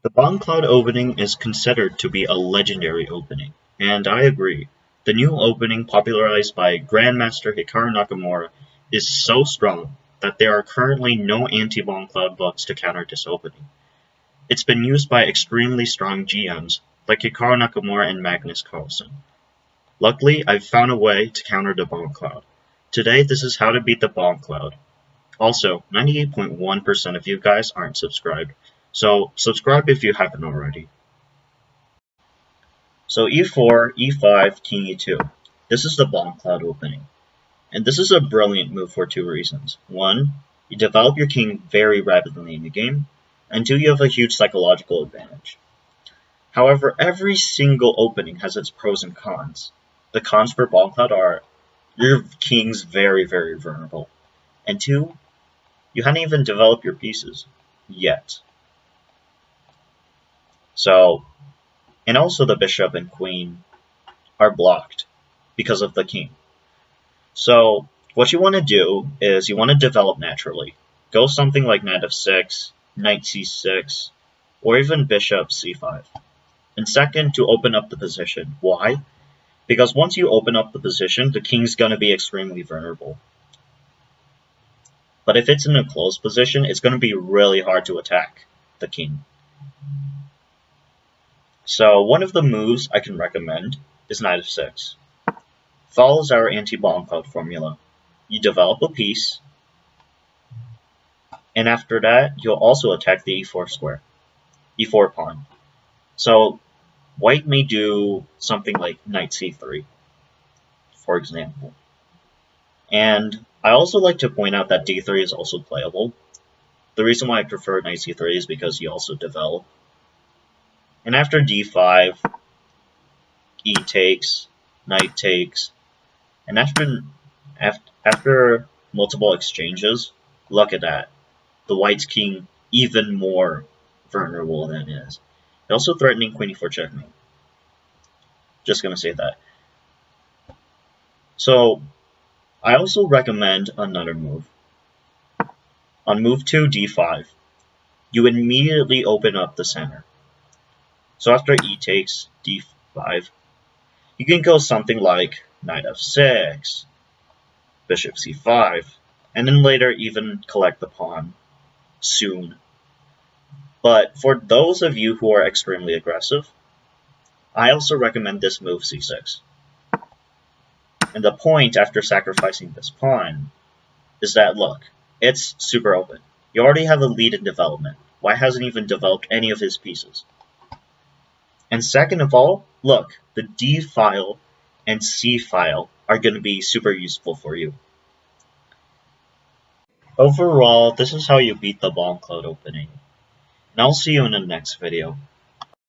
The Bongcloud opening is considered to be a legendary opening, and I agree. The new opening, popularized by Grandmaster Hikaru Nakamura, is so strong that there are currently no anti-Bongcloud bugs to counter this opening. It's been used by extremely strong GMs like Hikaru Nakamura and Magnus Carlsen. Luckily, I've found a way to counter the Bongcloud. Today, this is how to beat the Bongcloud. Also, 98.1% of you guys aren't subscribed, so subscribe if you haven't already. So e4, e5, king e2. This is the Bongcloud opening. And this is a brilliant move for two reasons. One, you develop your king very rapidly in the game, and two, you have a huge psychological advantage. However, every single opening has its pros and cons. The cons for Bongcloud are your king's very, very vulnerable. And two, you haven't even developed your pieces yet. So, and also the bishop and queen are blocked because of the king. So, what you want to do is you want to develop naturally. Go something like knight f6, knight c6, or even bishop c5. And second, to open up the position. Why? Because once you open up the position, the king's going to be extremely vulnerable. But if it's in a closed position, it's going to be really hard to attack the king. So one of the moves I can recommend is knight f6. Follows our anti-Bongcloud formula. You develop a piece, and after that, you'll also attack the e4 square, e4 pawn. So white may do something like knight c3, for example. And I also like to point out that d3 is also playable. The reason why I prefer knight c3 is because you also develop. And after d5, e takes, knight takes, and after multiple exchanges, look at that. The white's king even more vulnerable than it is. They're also threatening queen e4 checkmate. Just gonna say that. So, I also recommend another move. On move 2, d5, you immediately open up the center. So after e takes, d5, you can go something like knight f6, bishop c5, and then later even collect the pawn soon. But for those of you who are extremely aggressive, I also recommend this move c6. And the point after sacrificing this pawn is that, look, it's super open. You already have a lead in development. Why hasn't even developed any of his pieces? And second of all, look, the D file and C file are going to be super useful for you. Overall, this is how you beat the Bongcloud opening. And I'll see you in the next video.